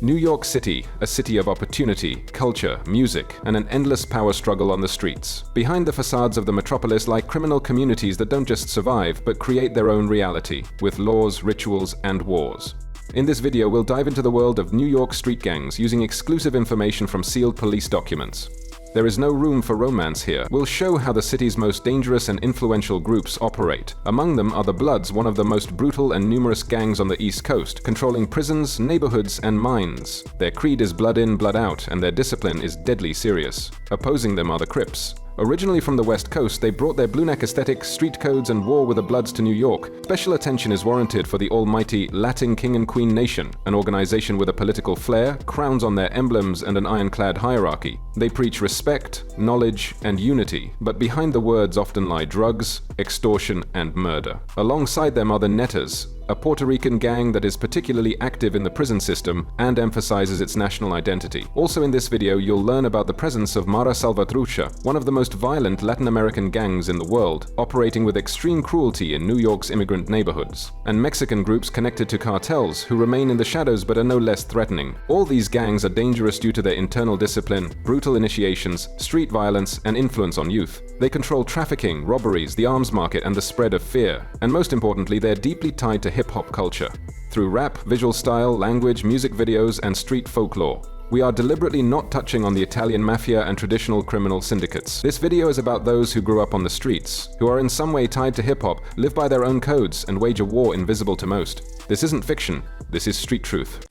New York City, a city of opportunity, culture, music, and an endless power struggle on the streets. Behind the facades of the metropolis lie criminal communities that don't just survive, but create their own reality, with laws, rituals, and wars. In this video, we'll dive into the world of New York street gangs using exclusive information from sealed police documents. There is no room for romance here. We'll show how the city's most dangerous and influential groups operate. Among them are the Bloods, one of the most brutal and numerous gangs on the East Coast, controlling prisons, neighborhoods, and mines. Their creed is blood in, blood out, and their discipline is deadly serious. Opposing them are the Crips. Originally from the West Coast, they brought their blue neck aesthetic, street codes, and war with the Bloods to New York. Special attention is warranted for the almighty Latin King and Queen Nation, an organization with a political flair, crowns on their emblems, and an ironclad hierarchy. They preach respect, knowledge, and unity, but behind the words often lie drugs, extortion, and murder. Alongside them are the Netters, a Puerto Rican gang that is particularly active in the prison system and emphasizes its national identity. Also in this video, you'll learn about the presence of Mara Salvatrucha, one of the most violent Latin American gangs in the world, operating with extreme cruelty in New York's immigrant neighborhoods, and Mexican groups connected to cartels who remain in the shadows but are no less threatening. All these gangs are dangerous due to their internal discipline, brutal initiations, street violence, and influence on youth. They control trafficking, robberies, the arms market, and the spread of fear. And most importantly, they're deeply tied to hip-hop culture, through rap, visual style, language, music videos, and street folklore. We are deliberately not touching on the Italian mafia and traditional criminal syndicates. This video is about those who grew up on the streets, who are in some way tied to hip-hop, live by their own codes, and wage a war invisible to most. This isn't fiction, this is street truth.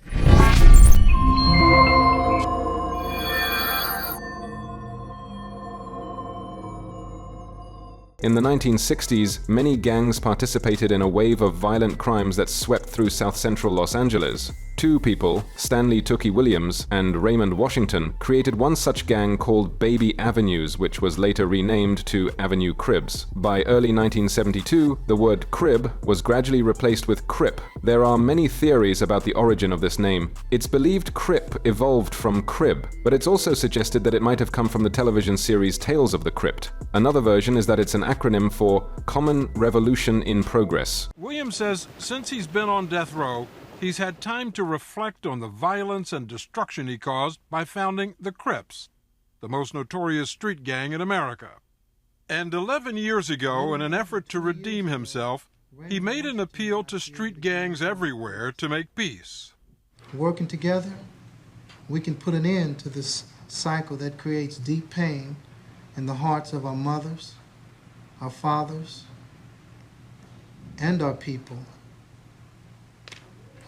In the 1960s, many gangs participated in a wave of violent crimes that swept through south-central Los Angeles. Two people, Stanley Tookie Williams and Raymond Washington, created one such gang called Baby Avenues, which was later renamed to Avenue Crips. By early 1972, the word Crib was gradually replaced with Crip. There are many theories about the origin of this name. It's believed Crip evolved from crib, but it's also suggested that it might have come from the television series Tales of the Crypt. Another version is that it's an acronym for Common Revolution in Progress. Williams says since he's been on death row, he's had time to reflect on the violence and destruction he caused by founding the Crips, the most notorious street gang in America. And 11 years ago, in an effort to redeem himself, he made an appeal to street gangs everywhere to make peace. Working together, we can put an end to this cycle that creates deep pain in the hearts of our mothers, our fathers, and our people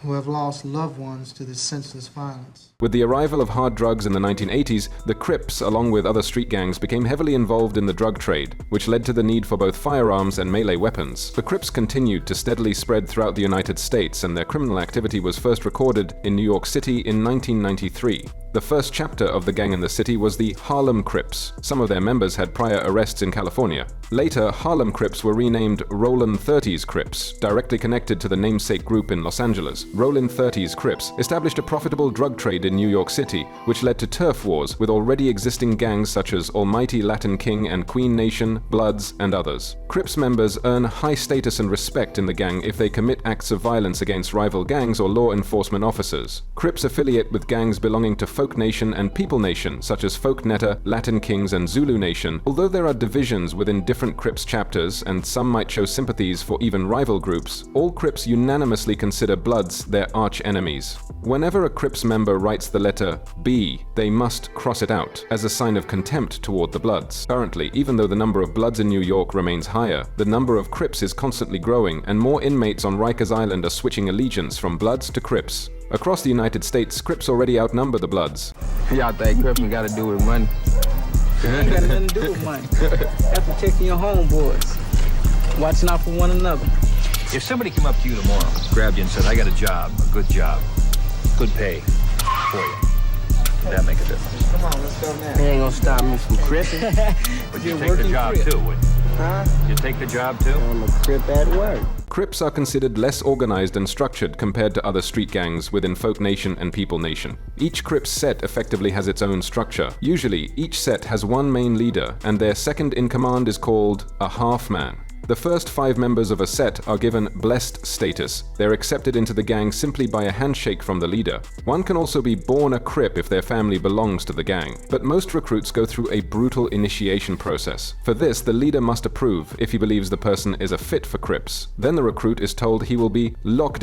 who have lost loved ones to this senseless violence. With the arrival of hard drugs in the 1980s, the Crips, along with other street gangs, became heavily involved in the drug trade, which led to the need for both firearms and melee weapons. The Crips continued to steadily spread throughout the United States, and their criminal activity was first recorded in New York City in 1993. The first chapter of the gang in the city was the Harlem Crips. Some of their members had prior arrests in California. Later, Harlem Crips were renamed Rollin' 30s Crips, directly connected to the namesake group in Los Angeles. Rollin' 30s Crips established a profitable drug trade in New York City, which led to turf wars with already existing gangs such as Almighty Latin King and Queen Nation, Bloods, and others. Crips members earn high status and respect in the gang if they commit acts of violence against rival gangs or law enforcement officers. Crips affiliate with gangs belonging to Folk Nation and People Nation, such as Folk Netta, Latin Kings, and Zulu Nation. Although there are divisions within different Crips chapters, and some might show sympathies for even rival groups, all Crips unanimously consider Bloods their arch enemies. Whenever a Crips member writes the letter B, they must cross it out as a sign of contempt toward the Bloods. Currently, even though the number of Bloods in New York remains higher, the number of Crips is constantly growing, and more inmates on Rikers Island are switching allegiance from Bloods to Crips. Across the United States, Crips already outnumber the Bloods. Y'all think Crips got to do with money? It ain't got nothing to do with money. That's protecting your homeboys, watching out for one another. If somebody came up to you tomorrow, grabbed you and said, I got a job, a good pay for you, would that make a difference? Come on, let's go now. They ain't gonna stop me from cripping. But you take the job too, wouldn't you? Huh? You take the job too? I'm a Crip at work. Crips are considered less organized and structured compared to other street gangs within Folk Nation and People Nation. Each Crips set effectively has its own structure. Usually, each set has one main leader, and their second in command is called a half man. The first 5 members of a set are given blessed status. They're accepted into the gang simply by a handshake from the leader. One can also be born a Crip if their family belongs to the gang, but most recruits go through a brutal initiation process. For this, the leader must approve if he believes the person is a fit for Crips. Then the recruit is told he will be locked,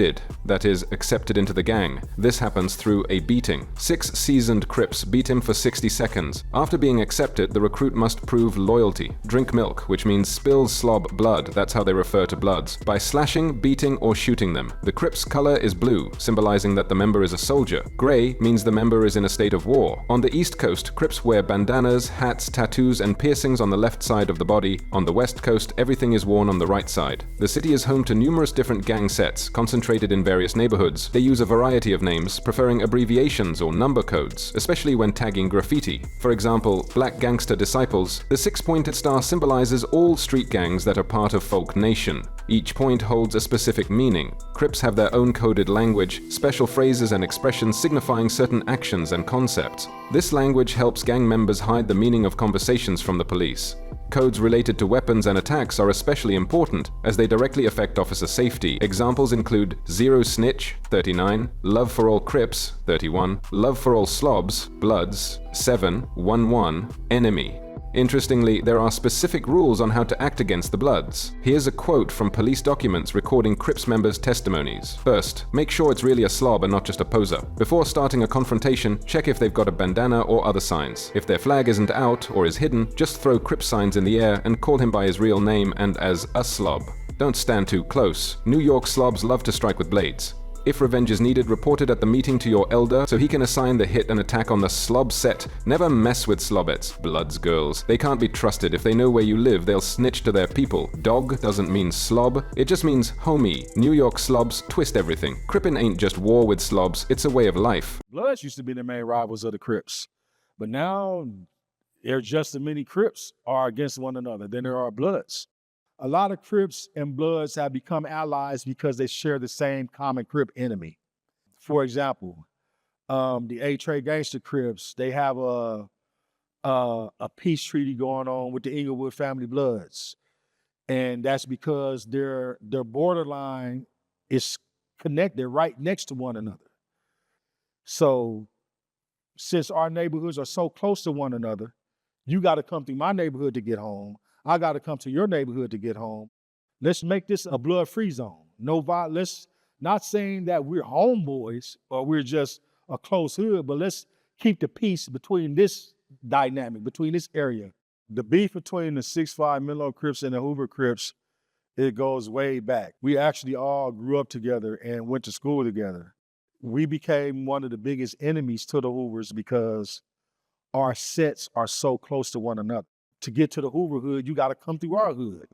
that is, accepted into the gang. This happens through a beating. 6 seasoned Crips beat him for 60 seconds. After being accepted, the recruit must prove loyalty. Drink milk, which means spill slob blood, that's how they refer to Bloods, by slashing, beating, or shooting them. The Crips' color is blue, symbolizing that the member is a soldier. Gray means the member is in a state of war. On the East Coast, Crips wear bandanas, hats, tattoos, and piercings on the left side of the body. On the West Coast, everything is worn on the right side. The city is home to numerous different gang sets, concentrated in various neighborhoods. They use a variety of names, preferring abbreviations or number codes, especially when tagging graffiti. For example, Black Gangster Disciples, the 6-pointed star symbolizes all street gangs that are part of Folk Nation. Each point holds a specific meaning. Crips have their own coded language, special phrases and expressions signifying certain actions and concepts. This language helps gang members hide the meaning of conversations from the police. Codes related to weapons and attacks are especially important, as they directly affect officer safety. Examples include Zero Snitch, 39, Love for All Crips, 31, Love for All Slobs, Bloods, 711, Enemy. Interestingly, there are specific rules on how to act against the Bloods. Here's a quote from police documents recording Crips members' testimonies. First, make sure it's really a slob and not just a poser. Before starting a confrontation, check if they've got a bandana or other signs. If their flag isn't out or is hidden, just throw Crips signs in the air and call him by his real name and as a slob. Don't stand too close. New York slobs love to strike with blades. If revenge is needed, report it at the meeting to your elder so he can assign the hit and attack on the slob set. Never mess with slobettes, Bloods girls. They can't be trusted. If they know where you live, they'll snitch to their people. Dog doesn't mean slob, it just means homie. New York slobs twist everything. Crippin' ain't just war with slobs, it's a way of life. Bloods used to be the main rivals of the Crips, but now there's just as many Crips are against one another than there are Bloods. A lot of Crips and Bloods have become allies because they share the same common Crip enemy. For example, the A-Trade Gangster Crips, they have a peace treaty going on with the Inglewood family Bloods. And that's because their borderline is connected right next to one another. So since our neighborhoods are so close to one another, you got to come through my neighborhood to get home. I got to come to your neighborhood to get home. Let's make this a blood-free zone. No violence. Not saying that we're homeboys or we're just a close hood, but let's keep the peace between this dynamic, between this area. The beef between the 6'5" Menlo Crips and the Hoover Crips, it goes way back. We actually all grew up together and went to school together. We became one of the biggest enemies to the Hoovers because our sets are so close to one another. To get to the Hoover hood, you got to come through our hood.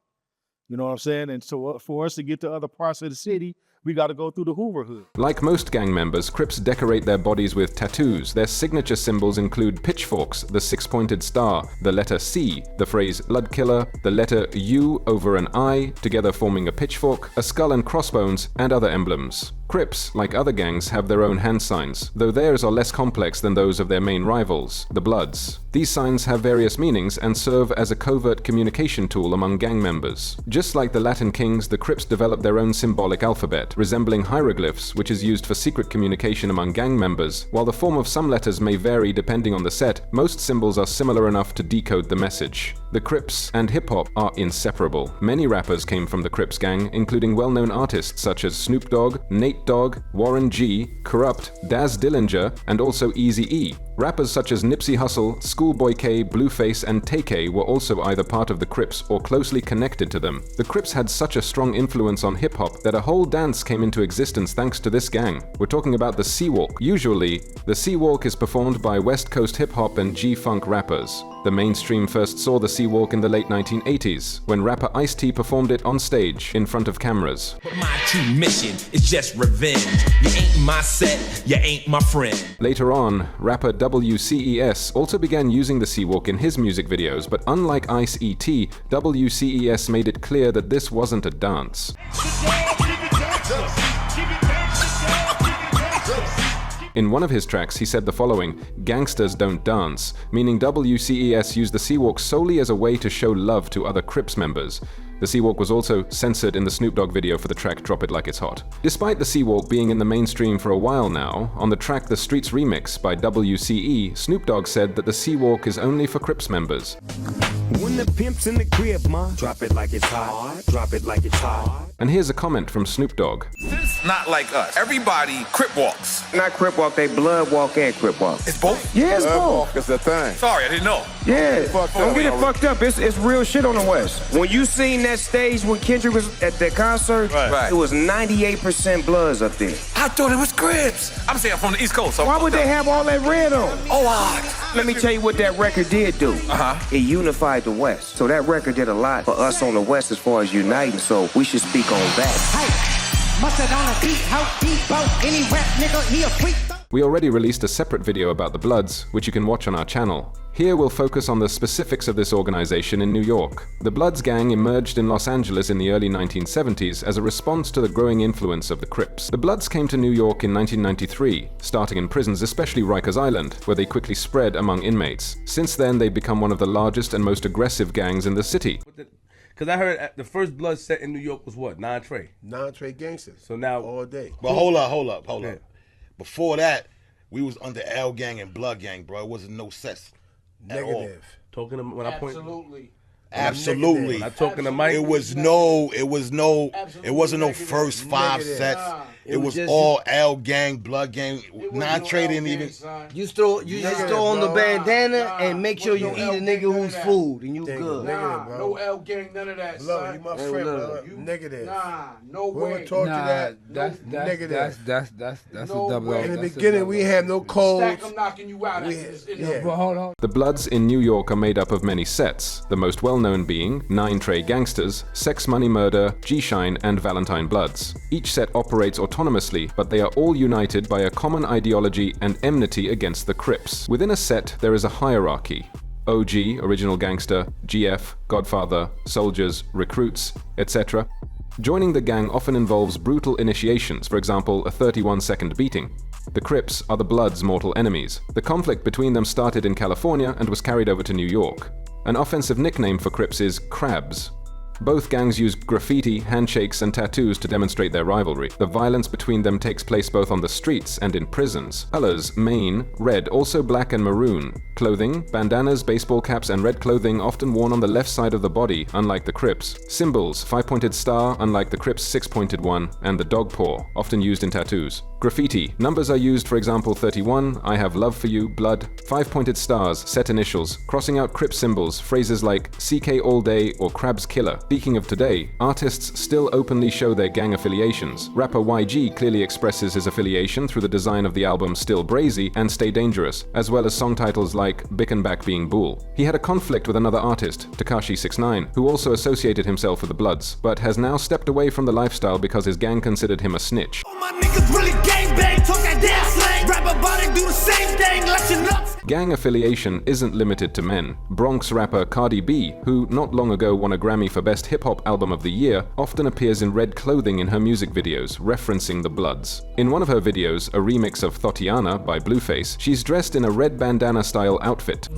You know what I'm saying? And so for us to get to other parts of the city, we got to go through the Hoover hood. Like most gang members, Crips decorate their bodies with tattoos. Their signature symbols include pitchforks, the 6-pointed star, the letter C, the phrase blood killer, the letter U over an I, together forming a pitchfork, a skull and crossbones, and other emblems. Crips, like other gangs, have their own hand signs, though theirs are less complex than those of their main rivals, the Bloods. These signs have various meanings and serve as a covert communication tool among gang members. Just like the Latin kings, the Crips developed their own symbolic alphabet, resembling hieroglyphs, which is used for secret communication among gang members. While the form of some letters may vary depending on the set, most symbols are similar enough to decode the message. The Crips and hip-hop are inseparable. Many rappers came from the Crips gang, including well-known artists such as Snoop Dogg, Nate Dogg, Warren G, Corrupt, Daz Dillinger, and also Eazy-E. Rappers such as Nipsey Hussle, Schoolboy K, Blueface, and Tay-K were also either part of the Crips or closely connected to them. The Crips had such a strong influence on hip-hop that a whole dance came into existence thanks to this gang. We're talking about the C-Walk. Usually, the C-Walk is performed by West Coast hip-hop and G-Funk rappers. The mainstream first saw the C-Walk in the late 1980s, when rapper Ice-T performed it on stage in front of cameras. But my true mission is just revenge. You ain't my set, you ain't my friend. Later on, rapper WCES also began using the C-Walk in his music videos, but unlike Ice-E.T., WCES made it clear that this wasn't a dance. In one of his tracks, he said the following: "Gangsters don't dance," meaning WCES used the C-Walk solely as a way to show love to other Crips members. The Seawalk was also censored in the Snoop Dogg video for the track Drop It Like It's Hot. Despite the Seawalk being in the mainstream for a while now, on the track The Streets Remix by WCE, Snoop Dogg said that the Seawalk is only for Crips members. When the pimp's in the crib, ma, drop it like it's hot, drop it like it's hot. And here's a comment from Snoop Dogg. It's not like us. Everybody Crip walks. Not Crip walk, they blood walk and Crip walk. It's both? Yeah, it's both. Walk is the thing. Sorry, I didn't know. Yeah, don't get it up. fucked up. It's real shit on the West. When you seen that stage when Kendrick was at that concert, Right. it was 98% Bloods up there. I thought it was Crips. I'm saying I'm from the East Coast. So Why would they have all that red on? Oh, Let me tell you what that record did do. Uh-huh. It unified the West. So that record did a lot for us on the West as far as uniting, so we should speak on that. Mustard on a beat, how deep out any rap nigga, he a freak. We already released a separate video about the Bloods, which you can watch on our channel. Here we'll focus on the specifics of this organization in New York. The Bloods gang emerged in Los Angeles in the early 1970s as a response to the growing influence of the Crips. The Bloods came to New York in 1993, starting in prisons, especially Rikers Island, where they quickly spread among inmates. Since then, they've become one of the largest and most aggressive gangs in the city. Because I heard the first Blood set in New York was what? Non-Trey. Non-Trey gangsters. So now all day. But hold up. Before that, we was under L Gang and Blood Gang, bro. It wasn't no sets. Negative. Talking to, when I point. Absolutely. When I talking to Mike. It wasn't no first five sets. It was just all L Gang, Blood Gang. Non-Trey didn't even. You just throw on the bandana and make sure you eat a nigga who's food and you good. No L gang, none of that. Blood, you my friend, bro. Negative. Nah, way. Taught you that. That's negative. That's a double. In the beginning, we had no codes. Stack, I'm knocking you out. But hold on. The Bloods in New York are made up of many sets, the most well-known being 9 Trey Gangsters, Sex Money Murder, G-Shine, and Valentine Bloods. Each set operates autonomously, but they are all united by a common ideology and enmity against the Crips. Within a set, there is a hierarchy. OG, Original Gangster, GF, Godfather, Soldiers, Recruits, etc. Joining the gang often involves brutal initiations, for example, a 31-second beating. The Crips are the Bloods' mortal enemies. The conflict between them started in California and was carried over to New York. An offensive nickname for Crips is Crabs. Both gangs use graffiti, handshakes, and tattoos to demonstrate their rivalry. The violence between them takes place both on the streets and in prisons. Colors: main, red, also black and maroon. Clothing: bandanas, baseball caps, and red clothing often worn on the left side of the body, unlike the Crips. Symbols: 5-pointed star, unlike the Crips' 6-pointed one, and the dog paw, often used in tattoos. Graffiti: numbers are used, for example 31, I have love for you, blood. 5-pointed stars, set initials, crossing out Crip symbols, phrases like CK all day or Crabs killer. Speaking of today, artists still openly show their gang affiliations. Rapper YG clearly expresses his affiliation through the design of the album Still Brazy and Stay Dangerous, as well as song titles like Bickenback Being Bull. He had a conflict with another artist, Tekashi 69, who also associated himself with the Bloods, but has now stepped away from the lifestyle because his gang considered him a snitch. Gang affiliation isn't limited to men. Bronx rapper Cardi B, who not long ago won a Grammy for Best Hip Hop Album of the Year, often appears in red clothing in her music videos, referencing the Bloods. In one of her videos, a remix of Thotiana by Blueface, she's dressed in a red bandana-style outfit.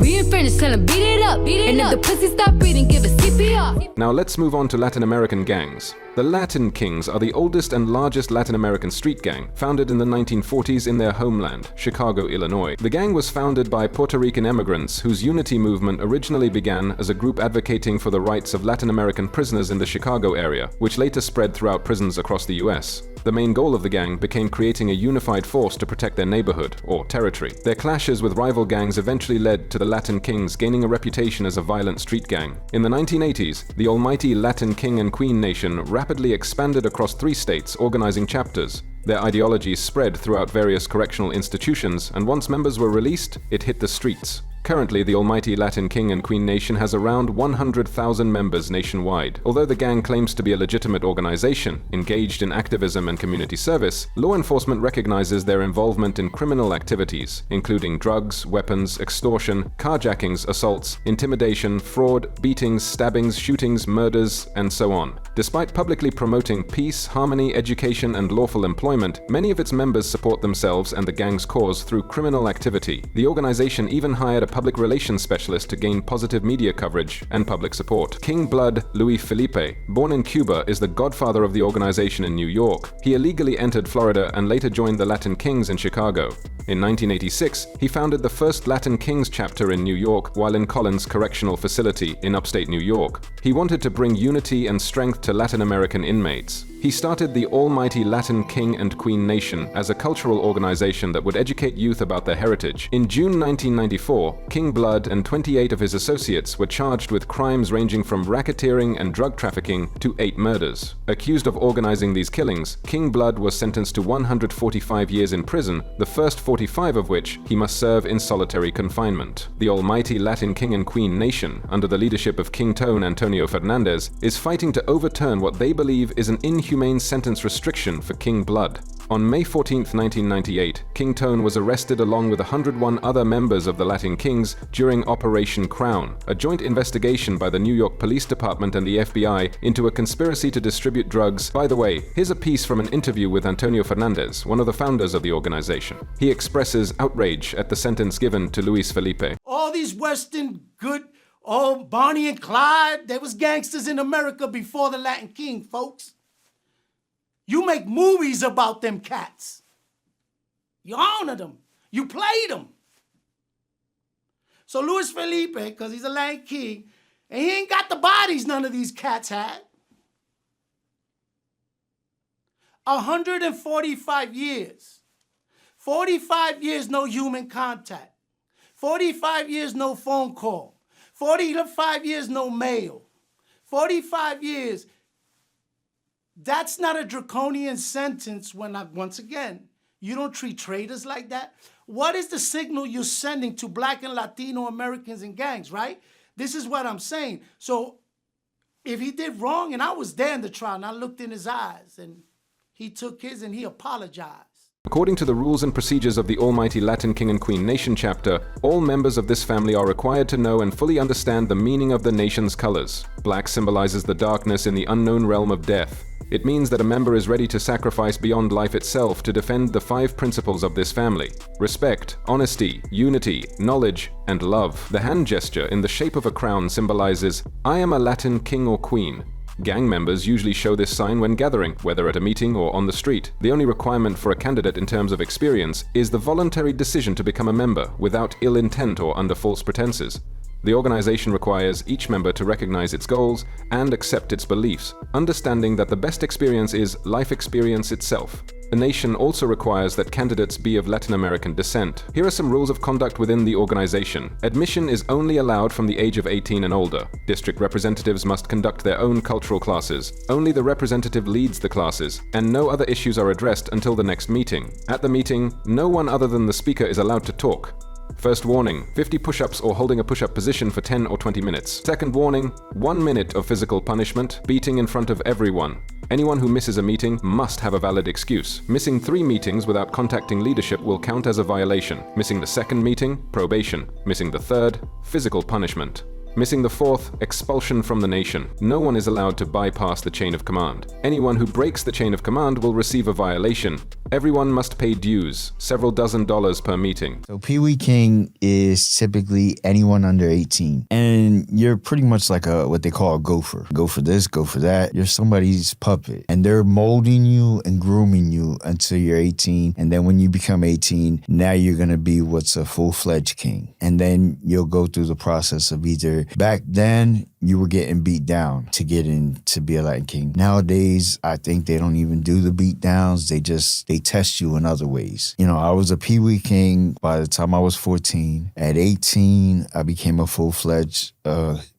We ain't finished, tell 'em beat it up. And if the pussy stop breathing, give it CPR. Now let's move on to Latin American gangs. The Latin Kings are the oldest and largest Latin American street gang, founded in the 1940s in their homeland, Chicago, Illinois. The gang was founded by Puerto Rican immigrants whose unity movement originally began as a group advocating for the rights of Latin American prisoners in the Chicago area, which later spread throughout prisons across the US. The main goal of the gang became creating a unified force to protect their neighborhood, or territory. Their clashes with rival gangs eventually led to the Latin Kings gaining a reputation as a violent street gang. In the 1980s, the almighty Latin King and Queen nation rapidly expanded across 3 states, organizing chapters. Their ideologies spread throughout various correctional institutions, and once members were released, it hit the streets. Currently, the almighty Latin King and Queen Nation has around 100,000 members nationwide. Although the gang claims to be a legitimate organization, engaged in activism and community service, law enforcement recognizes their involvement in criminal activities, including drugs, weapons, extortion, carjackings, assaults, intimidation, fraud, beatings, stabbings, shootings, murders, and so on. Despite publicly promoting peace, harmony, education, and lawful employment, many of its members support themselves and the gang's cause through criminal activity. The organization even hired a public relations specialist to gain positive media coverage and public support. King Blood Luis Felipe, born in Cuba, is the godfather of the organization in New York. He illegally entered Florida and later joined the Latin Kings in Chicago. In 1986, he founded the first Latin Kings chapter in New York while in Collins Correctional Facility in upstate New York. He wanted to bring unity and strength to Latin American inmates. He started the Almighty Latin King and Queen Nation as a cultural organization that would educate youth about their heritage. In June 1994, King Blood and 28 of his associates were charged with crimes ranging from racketeering and drug trafficking to 8 murders. Accused of organizing these killings, King Blood was sentenced to 145 years in prison, the first 45 of which he must serve in solitary confinement. The Almighty Latin King and Queen Nation, under the leadership of King Tone Antonio Fernandez, is fighting to overturn what they believe is an inhumane sentence restriction for King Blood. On May 14, 1998, King Tone was arrested along with 101 other members of the Latin Kings during Operation Crown, a joint investigation by the New York Police Department and the FBI into a conspiracy to distribute drugs. By the way, here's a piece from an interview with Antonio Fernandez, one of the founders of the organization. He expresses outrage at the sentence given to Luis Felipe. All these Western good, Bonnie and Clyde, there was gangsters in America before the Latin King, folks. You make movies about them cats. You honor them. You play them. So Luis Felipe, because he's a Latin King, and he ain't got the bodies none of these cats had. 145 years. 45 years no human contact. 45 years no phone call. 45 years no mail. 45 years. That's not a draconian sentence when, once again, you don't treat traitors like that. What is the signal you're sending to Black and Latino Americans in gangs, right? This is what I'm saying. So if he did wrong, and I was there in the trial, and I looked in his eyes, and he took his and he apologized. According to the rules and procedures of the Almighty Latin King and Queen Nation chapter, all members of this family are required to know and fully understand the meaning of the nation's colors. Black symbolizes the darkness in the unknown realm of death. It means that a member is ready to sacrifice beyond life itself to defend the 5 principles of this family: respect, honesty, unity, knowledge, and love. The hand gesture in the shape of a crown symbolizes, "I am a Latin king or queen." Gang members usually show this sign when gathering, whether at a meeting or on the street. The only requirement for a candidate in terms of experience is the voluntary decision to become a member without ill intent or under false pretenses. The organization requires each member to recognize its goals and accept its beliefs, understanding that the best experience is life experience itself. The nation also requires that candidates be of Latin American descent. Here are some rules of conduct within the organization. Admission is only allowed from the age of 18 and older. District representatives must conduct their own cultural classes. Only the representative leads the classes, and no other issues are addressed until the next meeting. At the meeting, no one other than the speaker is allowed to talk. First warning, 50 push-ups or holding a push-up position for 10 or 20 minutes. Second warning, 1 minute of physical punishment, beating in front of everyone. Anyone who misses a meeting must have a valid excuse. Missing 3 meetings without contacting leadership will count as a violation. Missing the second meeting, probation. Missing the third, physical punishment. Missing the fourth, expulsion from the nation. No one is allowed to bypass the chain of command. Anyone who breaks the chain of command will receive a violation. Everyone must pay dues, several dozen dollars per meeting. So Pee Wee King is typically anyone under 18. And you're pretty much like what they call a gopher. Go for this, go for that. You're somebody's puppet. And they're molding you and grooming you until you're 18. And then when you become 18, now you're going to be what's a full-fledged king. And then you'll go through the process of either, back then, you were getting beat down to get in to be a Latin King. Nowadays, I think they don't even do the beat downs. They test you in other ways. You know, I was a Pee Wee King by the time I was 14. At 18, I became a full-fledged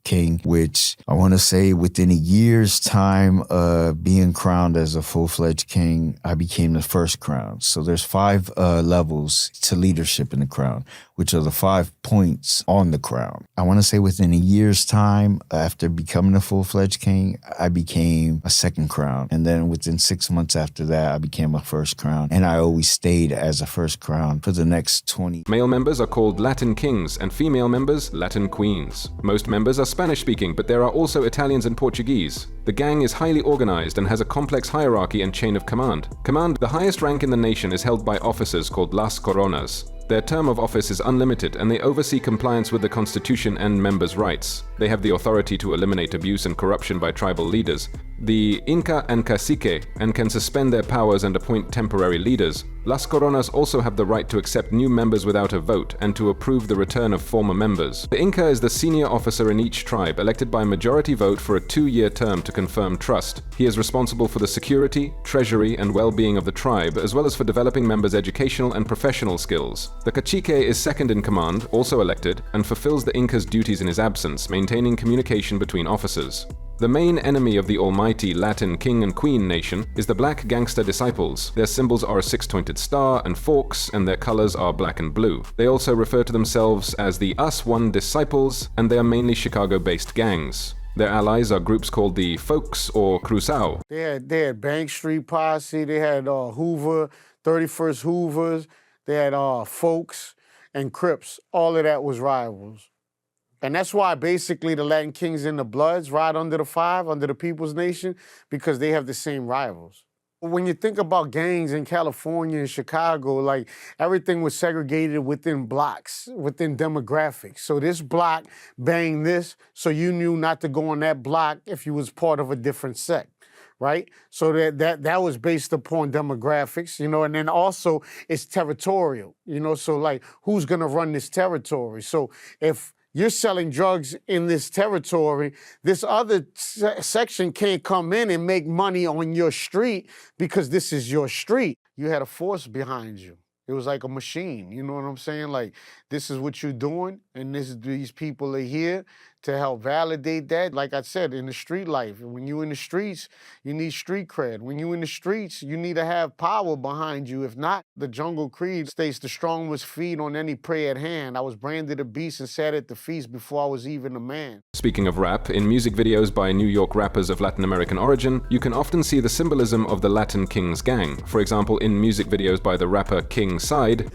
king, which I want to say within a year's time of being crowned as a full-fledged king, I became the first crown. So there's 5 levels to leadership in the crown, which are the 5 points on the crown. I want to say within a year's time, after becoming a full-fledged king, I became a second crown. And then within 6 months after that, I became a first crown. And I always stayed as a first crown for the next 20. Male members are called Latin kings and female members Latin queens. Most members are Spanish-speaking, but there are also Italians and Portuguese. The gang is highly organized and has a complex hierarchy and chain of command. The highest rank in the nation is held by officers called Las Coronas. Their term of office is unlimited and they oversee compliance with the constitution and members' rights. They have the authority to eliminate abuse and corruption by tribal leaders, the Inca and Cacique, and can suspend their powers and appoint temporary leaders. Las Coronas also have the right to accept new members without a vote and to approve the return of former members. The Inca is the senior officer in each tribe, elected by majority vote for a 2-year term to confirm trust. He is responsible for the security, treasury, and well-being of the tribe, as well as for developing members' educational and professional skills. The Cacique is second in command, also elected, and fulfills the Inca's duties in his absence, maintaining communication between officers. The main enemy of the almighty Latin king and queen nation is the Black Gangster Disciples. Their symbols are a 6-pointed star and forks, and their colors are black and blue. They also refer to themselves as the Us One Disciples, and they are mainly Chicago-based gangs. Their allies are groups called the Folks or Cruzao. They had Bank Street Posse, they had Hoover, 31st Hoovers, they had Folks and Crips. All of that was rivals. And that's why basically the Latin Kings and the Bloods ride under the 5, under the People's Nation, because they have the same rivals. When you think about gangs in California and Chicago, like everything was segregated within blocks, within demographics. So this block banged this, so you knew not to go on that block if you was part of a different sect. Right? So that was based upon demographics, you know, and then also it's territorial, you know, so like who's gonna run this territory? So if you're selling drugs in this territory, this other section can't come in and make money on your street because this is your street. You had a force behind you. It was like a machine, you know what I'm saying? Like, this is what you're doing, and these people are here to help validate that. Like I said, in the street life, when you in the streets, you need street cred. When you in the streets, you need to have power behind you. If not, the Jungle Creed states the strong must feed on any prey at hand. I was branded a beast and sat at the feast before I was even a man. Speaking of rap, in music videos by New York rappers of Latin American origin, you can often see the symbolism of the Latin Kings gang. For example, in music videos by the rapper King Side,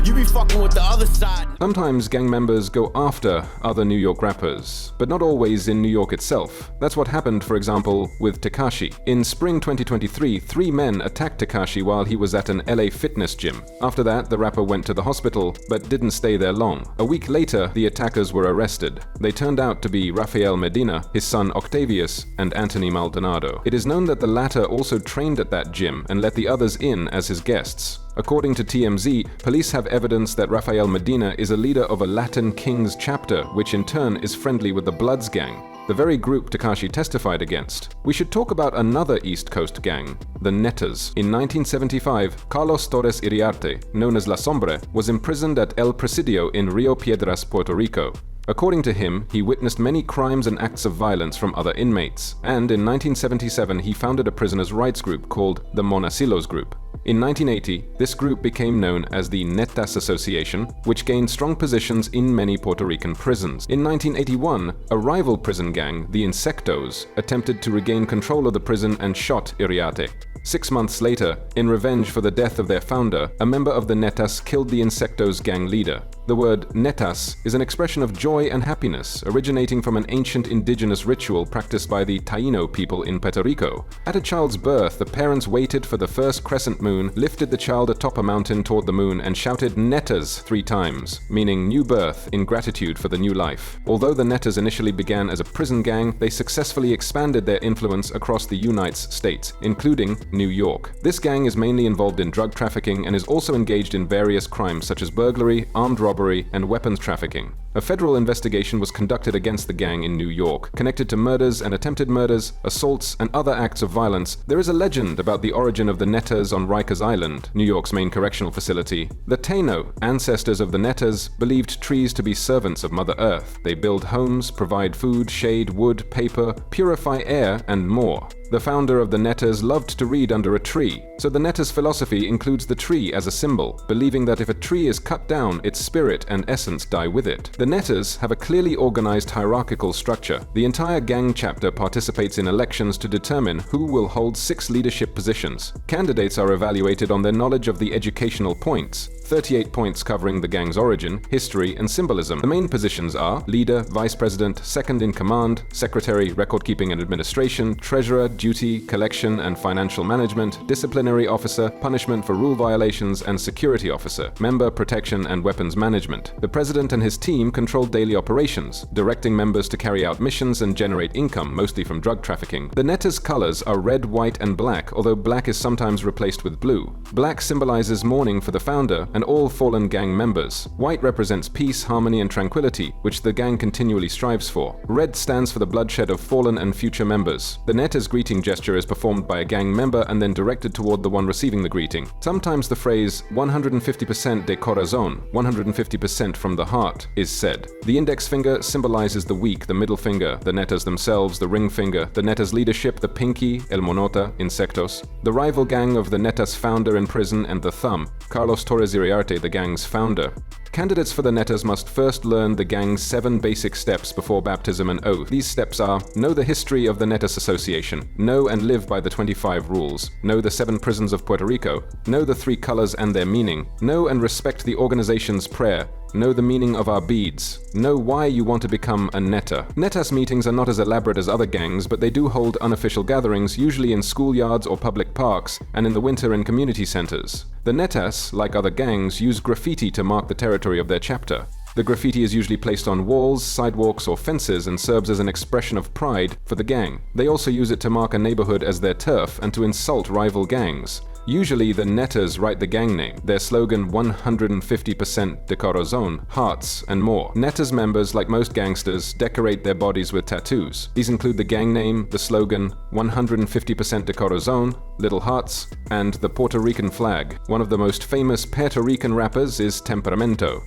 you be fucking with the other side. Sometimes gang members go after other New York rappers, but not always in New York itself. That's what happened, for example, with Tekashi. In spring 2023, 3 men attacked Tekashi while he was at an LA fitness gym. After that, the rapper went to the hospital, but didn't stay there long. A week later, the attackers were arrested. They turned out to be Rafael Medina, his son Octavius, and Anthony Maldonado. It is known that the latter also trained at that gym and let the others in as his guests. According to TMZ, police have evidence that Rafael Medina is a leader of a Latin Kings chapter, which in turn is friendly with the Bloods gang, the very group Tekashi testified against. We should talk about another East Coast gang, the Netas. In 1975, Carlos Torres Iriarte, known as La Sombre, was imprisoned at El Presidio in Rio Piedras, Puerto Rico. According to him, he witnessed many crimes and acts of violence from other inmates, and in 1977 he founded a prisoners' rights group called the Monacilos Group. In 1980, this group became known as the Netas Association, which gained strong positions in many Puerto Rican prisons. In 1981, a rival prison gang, the Insectos, attempted to regain control of the prison and shot Iriarte. 6 months later, in revenge for the death of their founder, a member of the Netas killed the Insectos gang leader. The word Netas is an expression of joy and happiness, originating from an ancient indigenous ritual practiced by the Taíno people in Puerto Rico. At a child's birth, the parents waited for the first crescent moon, lifted the child atop a mountain toward the moon, and shouted Netas 3 times, meaning new birth in gratitude for the new life. Although the Netas initially began as a prison gang, they successfully expanded their influence across the United States, including New York. This gang is mainly involved in drug trafficking and is also engaged in various crimes such as burglary, armed robbery, and weapons trafficking. A federal investigation was conducted against the gang in New York, connected to murders and attempted murders, assaults, and other acts of violence. There is a legend about the origin of the Netas on Rikers Island, New York's main correctional facility. The Taino, ancestors of the Netas, believed trees to be servants of Mother Earth. They build homes, provide food, shade, wood, paper, purify air, and more. The founder of the Netas loved to read under a tree, so the Netas philosophy includes the tree as a symbol, believing that if a tree is cut down, its spirit and essence die with it. The Netas have a clearly organized hierarchical structure. The entire gang chapter participates in elections to determine who will hold 6 leadership positions. Candidates are evaluated on their knowledge of the educational points, 38 points covering the gang's origin, history, and symbolism. The main positions are leader, vice president, second in command, secretary, record-keeping and administration, treasurer, duty, collection and financial management, disciplinary officer, punishment for rule violations, and security officer, member, protection, and weapons management. The president and his team control daily operations, directing members to carry out missions and generate income, mostly from drug trafficking. The Netas' colors are red, white, and black, although black is sometimes replaced with blue. Black symbolizes mourning for the founder and all fallen gang members. White represents peace, harmony, and tranquility, which the gang continually strives for. Red stands for the bloodshed of fallen and future members. The Netas' greeting gesture is performed by a gang member and then directed toward the one receiving the greeting. Sometimes the phrase 150% de corazón, 150% from the heart, is said. The index finger symbolizes the weak, the middle finger, the Netas themselves, the ring finger, the Netas' leadership, the pinky, el monota, insectos, the rival gang of the Netas' founder in prison, and the thumb, Carlos Torres Iriarte, the gang's founder. Candidates for the Netas must first learn the gang's 7 basic steps before baptism and oath. These steps are: know the history of the Netas Association, know and live by the 25 rules, know the 7 prisons of Puerto Rico, know the 3 colors and their meaning, know and respect the organization's prayer, know the meaning of our beads, know why you want to become a Neta. Netas meetings are not as elaborate as other gangs, but they do hold unofficial gatherings, usually in schoolyards or public parks, and in the winter in community centers. The Netas, like other gangs, use graffiti to mark the territory of their chapter. The graffiti is usually placed on walls, sidewalks, or fences and serves as an expression of pride for the gang. They also use it to mark a neighborhood as their turf and to insult rival gangs. Usually, the Netas write the gang name, their slogan 150% de corazón, hearts, and more. Netas members, like most gangsters, decorate their bodies with tattoos. These include the gang name, the slogan 150% de corazón, little hearts, and the Puerto Rican flag. One of the most famous Puerto Rican rappers is Temperamento.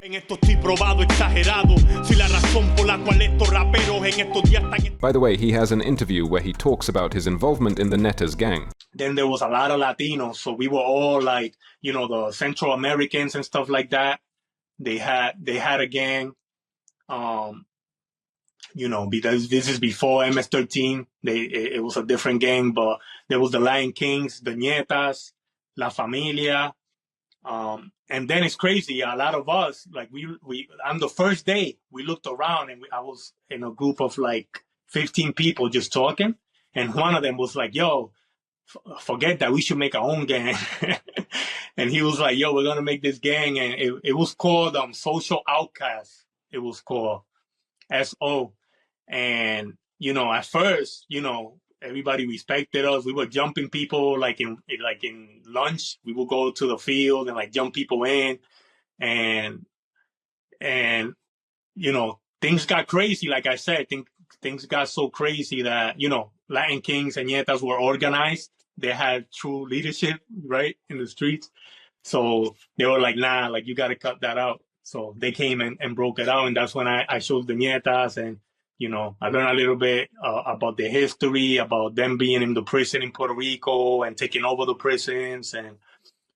By the way, he has an interview where he talks about his involvement in the Netas gang. Then there was a lot of Latinos, so we were all like, you know, the Central Americans and stuff like that. They had a gang, you know, because this is before MS-13. It was a different gang, but there was the Lion Kings, the Nietas, La Familia, and then it's crazy. A lot of us, like we on the first day, we looked around and I was in a group of like 15 people just talking, and one of them was like, "Yo, forget that, we should make our own gang." And he was like, "Yo, we're gonna make this gang," and it was called Social Outcast. It was called SO. And you know, at first, you know, everybody respected us. We were jumping people like in lunch. We would go to the field and like jump people in, and you know, things got crazy. Like I said, things got so crazy that, you know, Latin Kings and Nietas were organized. They had true leadership, right, in the streets. So they were like, nah, like you got to cut that out. So they came and broke it out. And that's when I showed the Nietas, and, you know, I learned a little bit about their history, about them being in the prison in Puerto Rico and taking over the prisons and,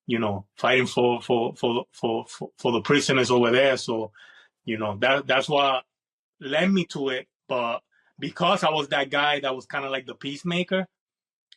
you know, fighting for the prisoners over there. So, you know, that's what led me to it. But because I was that guy that was kind of like the peacemaker,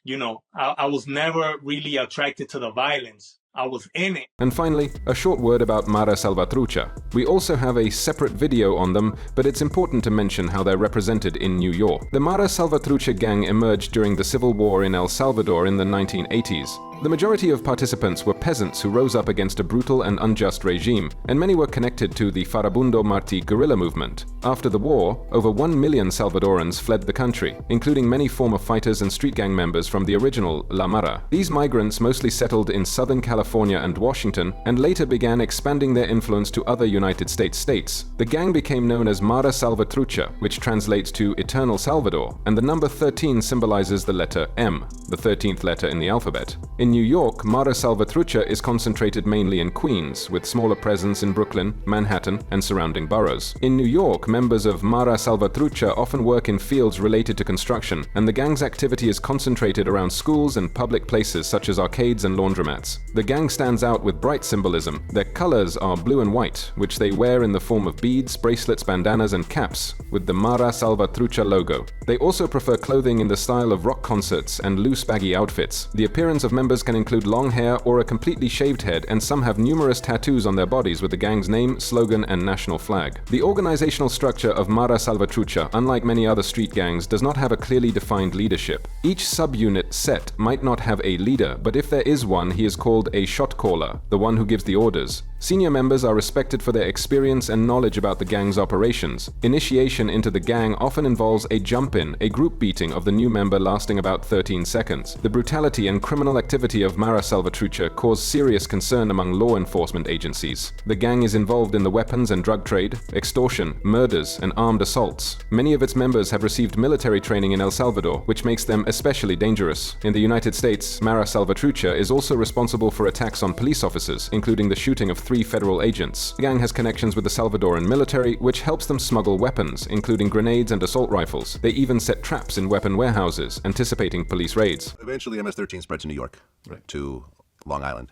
you know, I was never really attracted to the violence. I was in it. And finally, a short word about Mara Salvatrucha. We also have a separate video on them, but it's important to mention how they're represented in New York. The Mara Salvatrucha gang emerged during the civil war in El Salvador in the 1980s. The majority of participants were peasants who rose up against a brutal and unjust regime, and many were connected to the Farabundo Martí guerrilla movement. After the war, over 1 million Salvadorans fled the country, including many former fighters and street gang members from the original La Mara. These migrants mostly settled in Southern California and Washington, and later began expanding their influence to other United States states. The gang became known as Mara Salvatrucha, which translates to Eternal Salvador, and the number 13 symbolizes the letter M, the 13th letter in the alphabet. In New York, Mara Salvatrucha is concentrated mainly in Queens, with smaller presence in Brooklyn, Manhattan, and surrounding boroughs. In New York, members of Mara Salvatrucha often work in fields related to construction, and the gang's activity is concentrated around schools and public places such as arcades and laundromats. The gang stands out with bright symbolism. Their colors are blue and white, which they wear in the form of beads, bracelets, bandanas, and caps, with the Mara Salvatrucha logo. They also prefer clothing in the style of rock concerts and loose baggy outfits. The appearance of members can include long hair or a completely shaved head, and some have numerous tattoos on their bodies with the gang's name, slogan, and national flag. The organizational structure of Mara Salvatrucha, unlike many other street gangs, does not have a clearly defined leadership. Each subunit set might not have a leader, but if there is one, he is called a shot caller, the one who gives the orders. Senior members are respected for their experience and knowledge about the gang's operations. Initiation into the gang often involves a jump-in, a group beating of the new member lasting about 13 seconds. The brutality and criminal activity of Mara Salvatrucha cause serious concern among law enforcement agencies. The gang is involved in the weapons and drug trade, extortion, murders, and armed assaults. Many of its members have received military training in El Salvador, which makes them especially dangerous. In the United States, Mara Salvatrucha is also responsible for attacks on police officers, including the shooting of 3 federal agents. The gang has connections with the Salvadoran military, which helps them smuggle weapons, including grenades and assault rifles. They even set traps in weapon warehouses, anticipating police raids. Eventually, MS-13 spread to New York, to Long Island,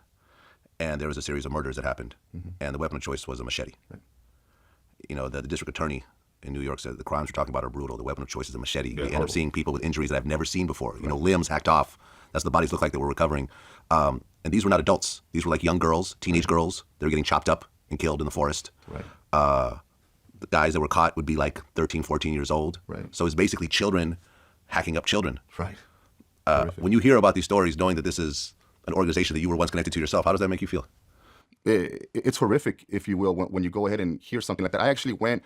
and there was a series of murders that happened, and the weapon of choice was a machete. You know, the district attorney in New York said the crimes we're talking about are brutal. The weapon of choice is a machete. You end up seeing people with injuries that I've never seen before. You know, limbs hacked off. That's what the bodies look like that were recovering. And these were not adults. These were like young girls, teenage girls. They were getting chopped up and killed in the forest. The guys that were caught would be like 13, 14 years old. So it's basically children hacking up children. When you hear about these stories, knowing that this is an organization that you were once connected to yourself, how does that make you feel? It's horrific, if you will, when you go ahead and hear something like that. I actually went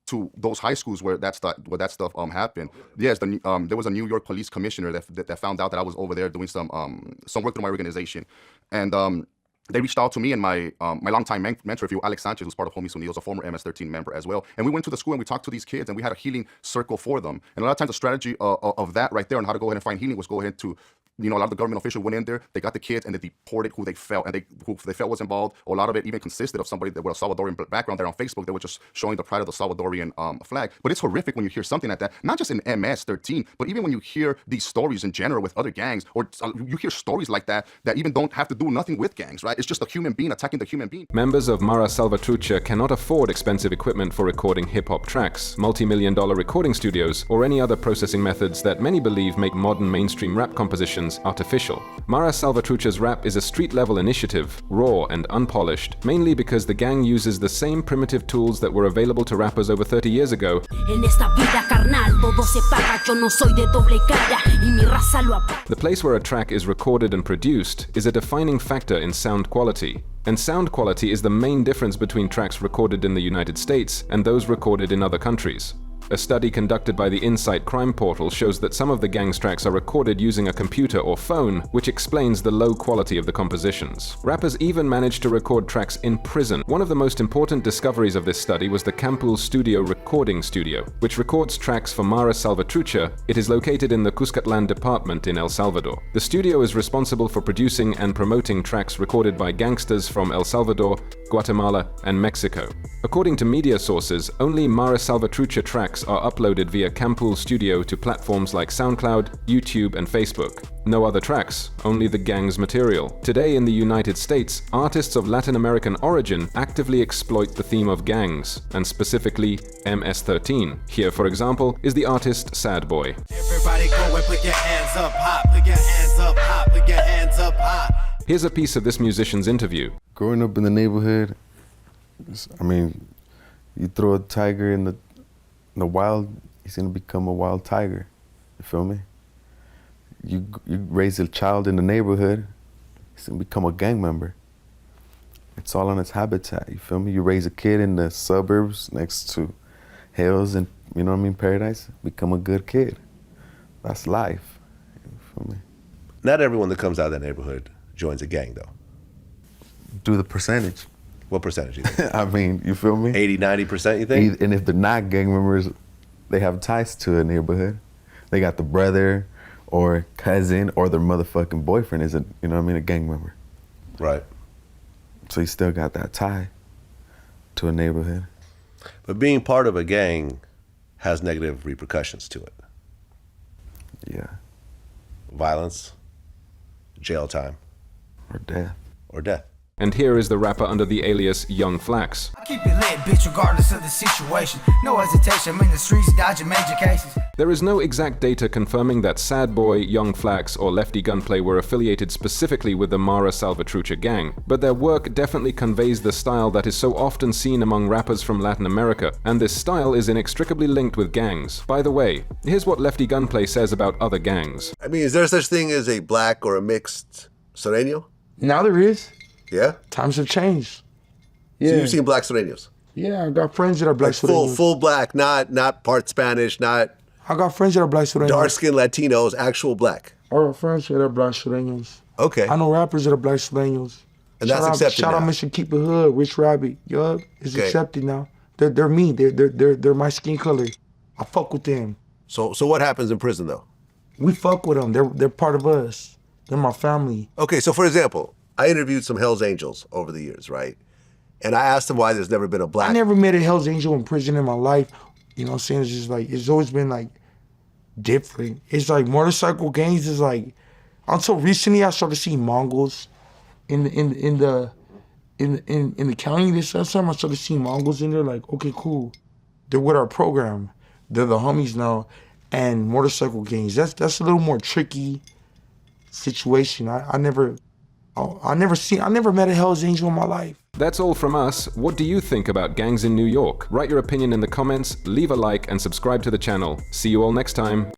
to those high schools where that stuff happened. Yes, there was a New York police commissioner that found out that I was over there doing some work through my organization, and they reached out to me and my longtime mentor, if you will, Alex Sanchez, who's part of Homies Unidos, a former MS-13 member as well. And we went to the school and we talked to these kids and we had a healing circle for them. And a lot of times the strategy of that right there on how to go ahead and find healing was go ahead to, you know, a lot of the government officials went in there, they got the kids and they deported who they felt was involved. A lot of it even consisted of somebody that with a Salvadorian background there on Facebook that was just showing the pride of the Salvadorian flag. But it's horrific when you hear something like that, not just in MS-13, but even when you hear these stories in general with other gangs, or you hear stories like that even don't have to do nothing with gangs, right? It's just a human being attacking the human being. Members of Mara Salvatrucha cannot afford expensive equipment for recording hip-hop tracks, multi-million-dollar recording studios, or any other processing methods that many believe make modern mainstream rap compositions artificial. Mara Salvatrucha's rap is a street-level initiative, raw and unpolished, mainly because the gang uses the same primitive tools that were available to rappers over 30 years ago. The place where a track is recorded and produced is a defining factor in sound quality. And sound quality is the main difference between tracks recorded in the United States and those recorded in other countries. A study conducted by the Insight Crime Portal shows that some of the gang's tracks are recorded using a computer or phone, which explains the low quality of the compositions. Rappers even managed to record tracks in prison. One of the most important discoveries of this study was the Campul Studio Recording Studio, which records tracks for Mara Salvatrucha. It is located in the Cuscatlan department in El Salvador. The studio is responsible for producing and promoting tracks recorded by gangsters from El Salvador, Guatemala, and Mexico. According to media sources, only Mara Salvatrucha tracks are uploaded via Campul Studio to platforms like SoundCloud, YouTube, and Facebook. No other tracks, only the gang's material. Today in the United States, artists of Latin American origin actively exploit the theme of gangs, and specifically MS-13. Here, for example, is the artist Sad Boy. Everybody go and put your hands up high, put your hands up high, put your hands up high. Here's a piece of this musician's interview. Growing up in the neighborhood, I mean, you throw a tiger in the wild, he's gonna become a wild tiger. You feel me? You raise a child in the neighborhood, he's gonna become a gang member. It's all on its habitat. You feel me? You raise a kid in the suburbs next to hills and, you know what I mean, paradise, become a good kid. That's life. You feel me? Not everyone that comes out of that neighborhood joins a gang, though. Do the percentage. What percentage you think? I mean, you feel me? 80, 90%, you think? And if they're not gang members, they have ties to a neighborhood. They got the brother or cousin or their motherfucking boyfriend is a, you know what I mean, a gang member. Right. So you still got that tie to a neighborhood. But being part of a gang has negative repercussions to it. Yeah. Violence, jail time. Or death. Or death. And here is the rapper under the alias Young Flax. Keep it lit, bitch, regardless of the situation. No hesitation, I'm in the streets, dodging major cases. There is no exact data confirming that Sad Boy, Young Flax, or Lefty Gunplay were affiliated specifically with the Mara Salvatrucha gang, but their work definitely conveys the style that is so often seen among rappers from Latin America, and this style is inextricably linked with gangs. By the way, here's what Lefty Gunplay says about other gangs. I mean, is there such thing as a black or a mixed Sureño? Now there is. Yeah? Times have changed. Yeah. So you've seen black Sureños? Yeah, I got friends that are black Sureños. Full black, not part Spanish, not... I got friends that are black Sureños. Dark-skinned Latinos, actual black. I got friends that are black Sureños. Okay. I know rappers that are black Sureños. And that's accepted Shout now. out Mr. Keep It Hood, Rich Rabbit. Yup, it's accepted now. They're me. They're my skin color. I fuck with them. So what happens in prison, though? We fuck with them. They're part of us. They're my family. Okay, so for example, I interviewed some Hells Angels over the years, right? And I asked them why there's never been a black... I never met a Hells Angel in prison in my life. You know what I'm saying? It's just like, it's always been like different. It's like motorcycle gangs is like, until recently I started seeing Mongols in the county. This time I started seeing Mongols in there, like, okay, cool. They're with our program. They're the homies now. And motorcycle gangs, that's a little more tricky situation. I never met a Hells Angel in my life. That's all from us. What do you think about gangs in New York? Write your opinion in the comments, leave a like, and subscribe to the channel. See you all next time.